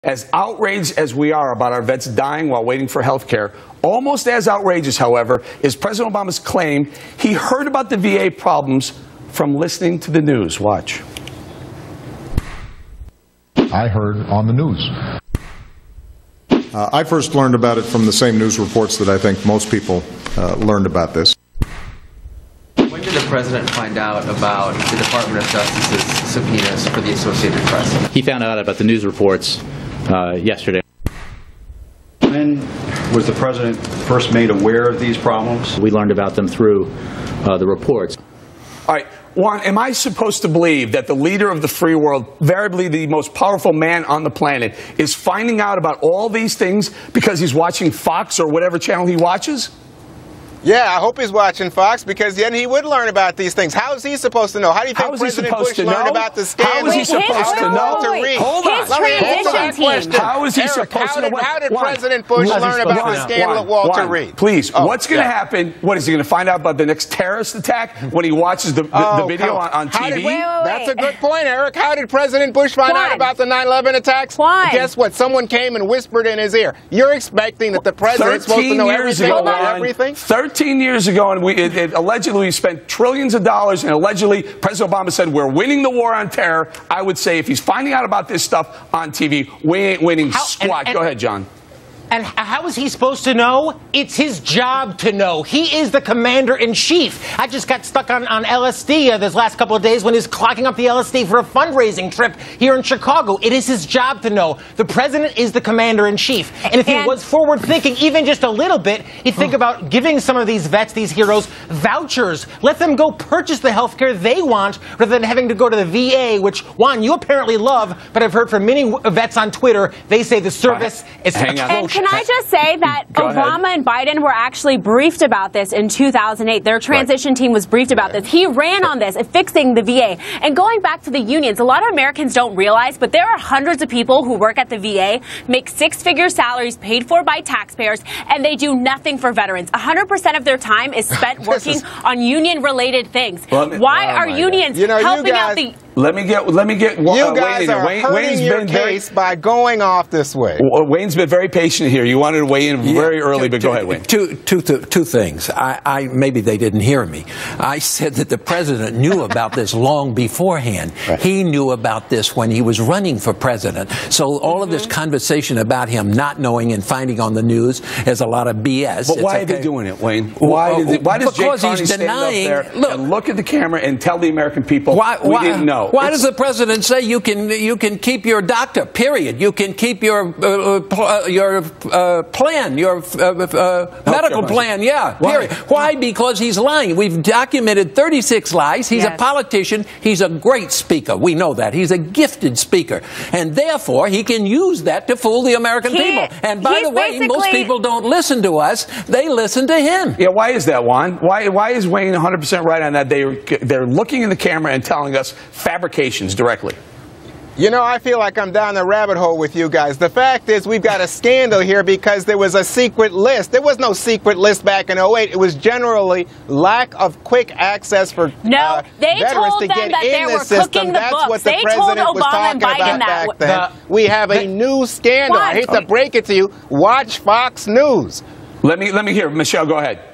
As outraged as we are about our vets dying while waiting for health care, almost as outrageous, however, is President Obama's claim he heard about the VA problems from listening to the news. Watch. I heard on the news. I first learned about it from the same news reports that I think most people learned about this. When did the president find out about the Department of Justice's subpoenas for the Associated Press? He found out about the news reports yesterday. When was the president first made aware of these problems? We learned about them through the reports. All right, Juan, am I supposed to believe that the leader of the free world, variably the most powerful man on the planet, is finding out about all these things because he's watching Fox or whatever channel he watches? Yeah, I hope he's watching Fox, because then he would learn about these things. How is he supposed to know? How do you think President Bush learned about the scandal? How is he supposed to know? Hold on. His transition team. How is he supposed to know? How did President Bush learn about the scandal at Walter Reed? Please, what's going to happen? What, is he going to find out about the next terrorist attack when he watches the video on TV? That's a good point, Eric. How did President Bush find out about the 9/11 attacks? Guess what? Someone came and whispered in his ear. You're expecting that the president's supposed to know everything about everything? 13 years ago, and allegedly we spent trillions of dollars, and allegedly President Obama said we're winning the war on terror. I would say if he's finding out about this stuff on TV, we ain't winning squat. Go ahead, John. And how is he supposed to know? It's his job to know. He is the commander-in-chief. I just got stuck on LSD this last couple of days when he was clocking up the LSD for a fundraising trip here in Chicago. It is his job to know. The president is the commander-in-chief. And if he was forward-thinking even just a little bit, he'd think about giving some of these vets, these heroes, vouchers. Let them go purchase the health care they want rather than having to go to the VA, which, Juan, you apparently love, but I've heard from many vets on Twitter, they say the service is atrocious. Can I just say that Obama and Biden were actually briefed about this in 2008. Their transition team was briefed about this. He ran on this, fixing the VA. And going back to the unions, a lot of Americans don't realize, but there are hundreds of people who work at the VA, make six-figure salaries paid for by taxpayers, and they do nothing for veterans. 100% of their time is spent working on union-related things. Why are unions helping out the... Let me get. You guys are hurting your case by going off this way. Wayne's been very patient here. You wanted to weigh in very early, but go ahead, Wayne. Two things. Maybe they didn't hear me. I said that the president knew about this long beforehand. He knew about this when he was running for president. So all of this conversation about him not knowing and finding on the news is a lot of BS. But why are they doing it, Wayne? Why does Jay Carney stand up there and look at the camera and tell the American people we didn't know? Why does the president say you can keep your doctor? Period. You can keep your plan, your medical plan. Yeah. Period. Why? Because he's lying. We've documented 36 lies. He's a politician. He's a great speaker. We know that. He's a gifted speaker, and therefore he can use that to fool the American people. And by the way, most people don't listen to us. They listen to him. Yeah. Why is that, Juan? Why is Wayne 100% right on that? They're looking in the camera and telling us fabrications directly. You know, I feel like I'm down the rabbit hole with you guys. The fact is, we've got a scandal here because there was a secret list. There was no secret list back in 2008. It was generally lack of quick access for veterans to get in the system. That's what the president was talking about back then. We have a new scandal. I hate to break it to you. Watch Fox News. Let me hear. Michelle, go ahead.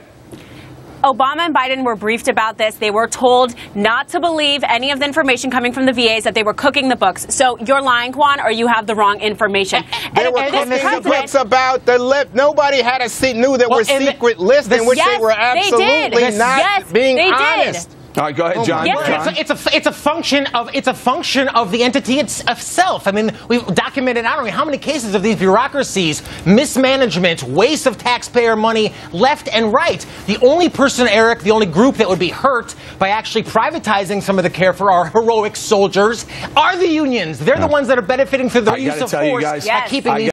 Obama and Biden were briefed about this. They were told not to believe any of the information coming from the VAs, that they were cooking the books. So you're lying, Juan, or you have the wrong information. They were cooking the books about the list. Nobody knew there were secret lists in which they were absolutely not being honest. All right, go ahead, John. It's a function of the entity itself. I mean, we've documented I don't know how many cases of these bureaucracies, mismanagement, waste of taxpayer money, left and right. The only person, Eric, the only group that would be hurt by actually privatizing some of the care for our heroic soldiers are the unions. They're the ones that are benefiting through the use of force by keeping these